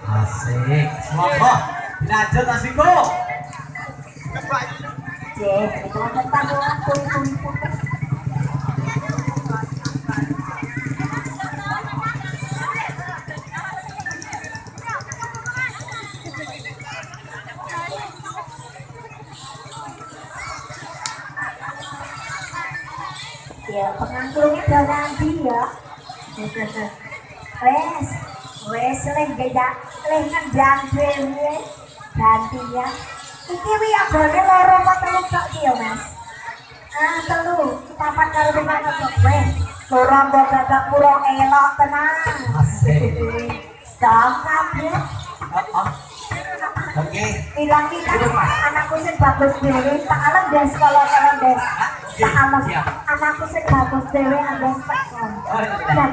Asik, semoga lanjut asiko. Ya, pengangklungnya udah nanti ya. Wes, wes beda, ngendang dhewe ganti ya. Iki wi abone loro apa telu tok iki ya, Mas? Ah, telu. Papat karo dengan apa wes. Loro mbok gagak kurang elok tenan. Asik. Sangkap ya. Oke. Bilang anakku sing bagus dhewe, tak alem des sekolah karo des. Tak alem anakku sing bagus dhewe ambek sekolah.